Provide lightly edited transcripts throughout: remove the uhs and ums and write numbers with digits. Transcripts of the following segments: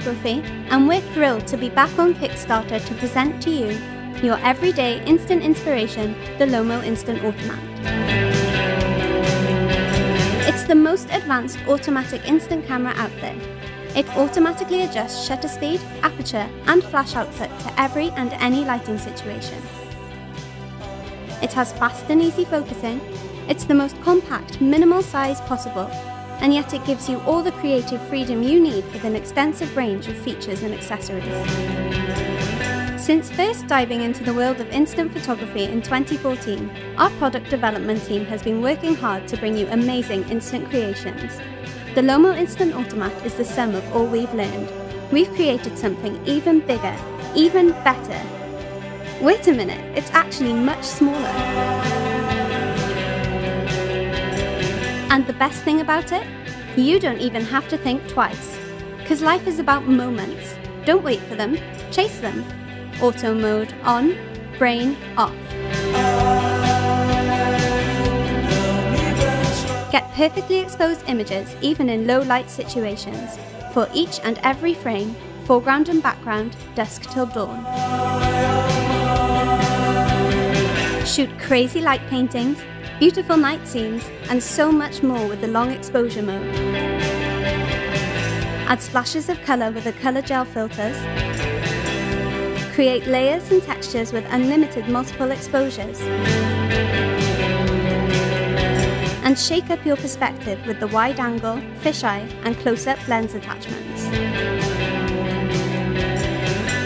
Photography, and we're thrilled to be back on Kickstarter to present to you your everyday instant inspiration, the Lomo Instant Automat. It's the most advanced automatic instant camera out there. It automatically adjusts shutter speed, aperture, and flash output to every and any lighting situation. It has fast and easy focusing. It's the most compact, minimal size possible, and yet it gives you all the creative freedom you need with an extensive range of features and accessories. Since first diving into the world of instant photography in 2014, our product development team has been working hard to bring you amazing instant creations. The Lomo Instant Automat is the sum of all we've learned. We've created something even bigger, even better. Wait a minute, it's actually much smaller. And the best thing about it? You don't even have to think twice. Because life is about moments. Don't wait for them, chase them. Auto mode on, brain off. Get perfectly exposed images even in low light situations. For each and every frame, foreground and background, dusk till dawn. Shoot crazy light paintings, beautiful night scenes, and so much more with the long exposure mode. Add splashes of colour with the colour gel filters. Create layers and textures with unlimited multiple exposures. And shake up your perspective with the wide angle, fisheye, and close-up lens attachments.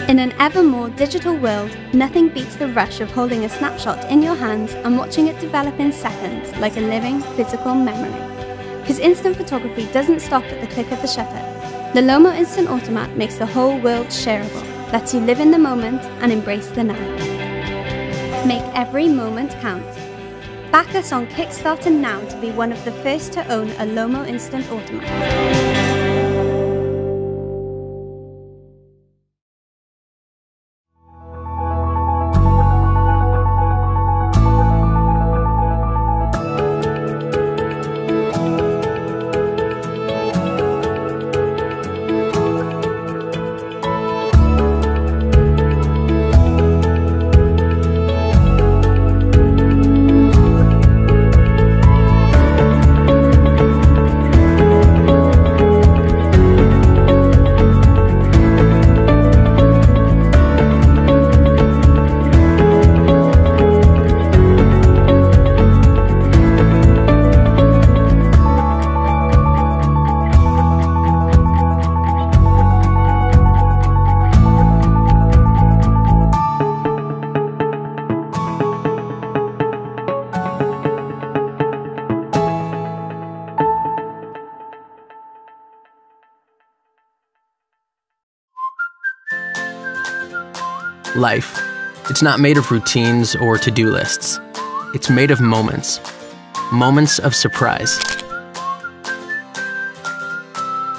In an ever more digital world, nothing beats the rush of holding a snapshot in your hands and watching it develop in seconds like a living, physical memory. Because instant photography doesn't stop at the click of the shutter. The Lomo Instant Automat makes the whole world shareable, lets you live in the moment and embrace the now. Make every moment count. Back us on Kickstarter now to be one of the first to own a Lomo Instant Automat. Life. It's not made of routines or to-do lists. It's made of moments. Moments of surprise.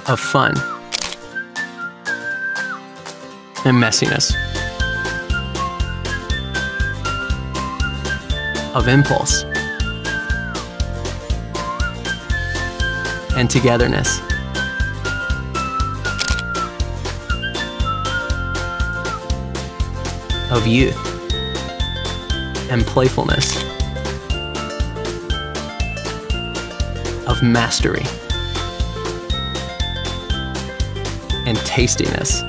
Of fun. And messiness. Of impulse. And togetherness. Of youth and playfulness, of mastery and tastiness,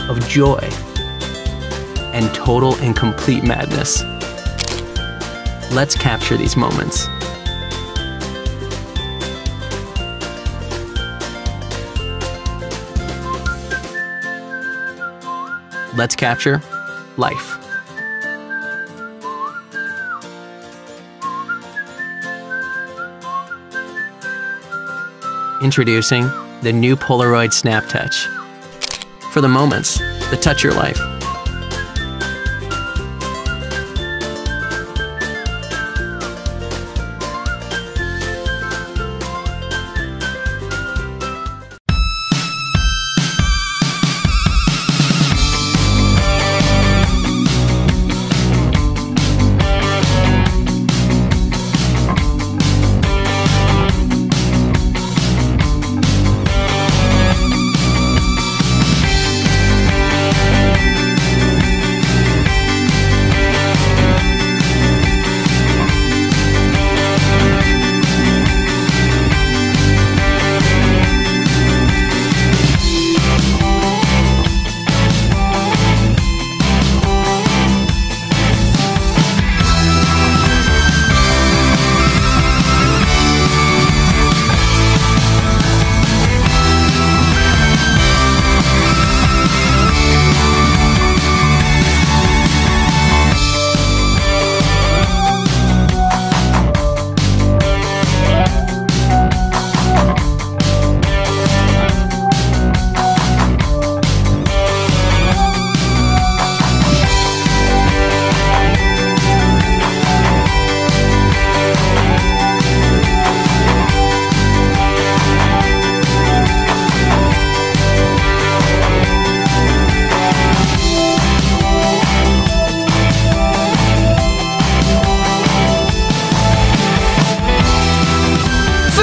of joy and total and complete madness. Let's capture these moments. Let's capture life. Introducing the new Polaroid Snap Touch. For the moments that touch your life.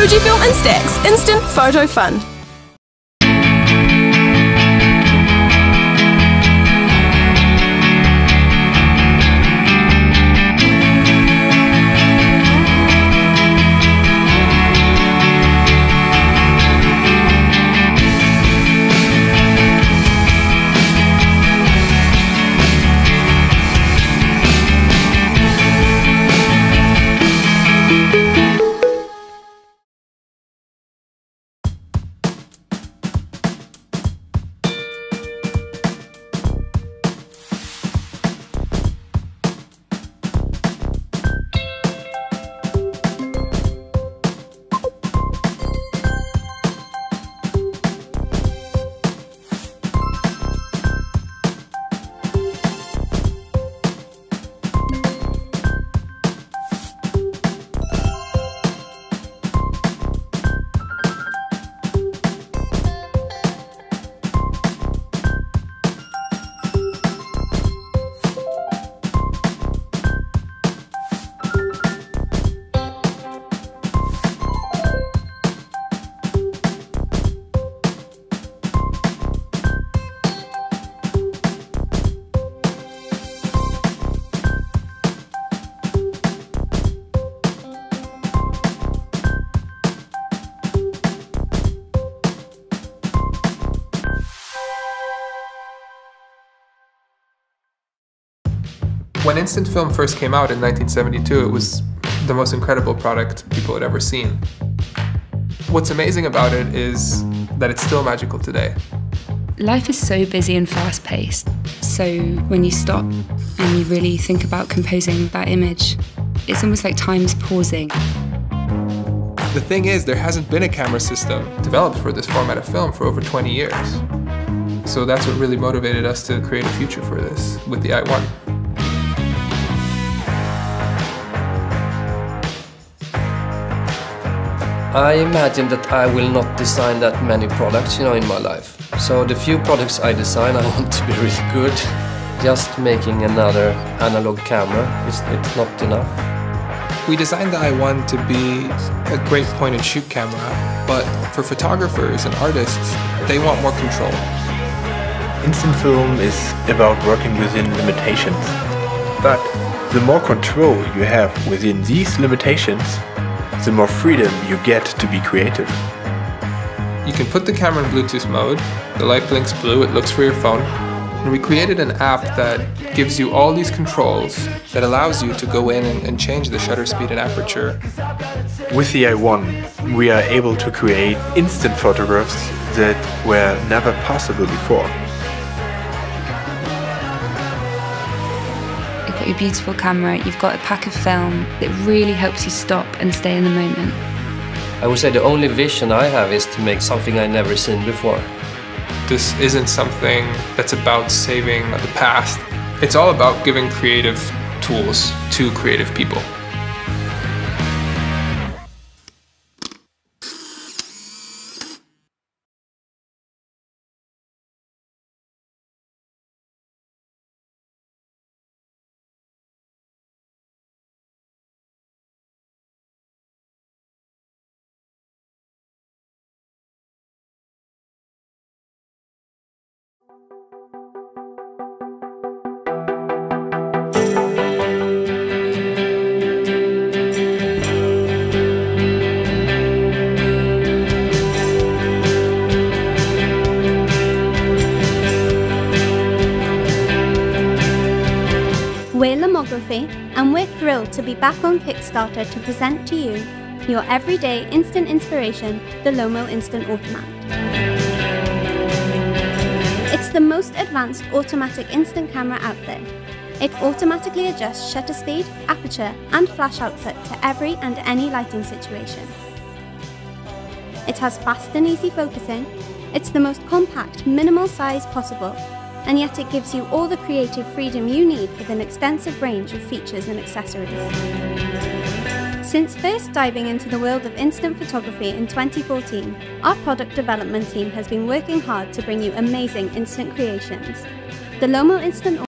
Fujifilm Instax Instant Photo Fun. When instant film first came out in 1972, it was the most incredible product people had ever seen. What's amazing about it is that it's still magical today. Life is so busy and fast-paced, so when you stop and you really think about composing that image, it's almost like time's pausing. The thing is, there hasn't been a camera system developed for this format of film for over 20 years. So that's what really motivated us to create a future for this with the i1. I imagine that I will not design that many products, in my life. So the few products I design, I want to be really good. Just making another analog camera, it's not enough. We designed the i1 to be a great point-and-shoot camera, but for photographers and artists, they want more control. Instant film is about working within limitations, but the more control you have within these limitations, the more freedom you get to be creative. You can put the camera in Bluetooth mode, the light blinks blue, it looks for your phone, and we created an app that gives you all these controls that allows you to go in and change the shutter speed and aperture. With the i1, we are able to create instant photographs that were never possible before. You've got your beautiful camera, you've got a pack of film that really helps you stop and stay in the moment. I would say the only vision I have is to make something I've never seen before. This isn't something that's about saving the past. It's all about giving creative tools to creative people. We're Lomography, and we're thrilled to be back on Kickstarter to present to you your everyday instant inspiration, the Lomo Instant Automat. It's the most advanced automatic instant camera out there. It automatically adjusts shutter speed, aperture, and flash output to every and any lighting situation. It has fast and easy focusing. It's the most compact, minimal size possible, and yet it gives you all the creative freedom you need with an extensive range of features and accessories. Since first diving into the world of instant photography in 2014, our product development team has been working hard to bring you amazing instant creations. The Lomo Instant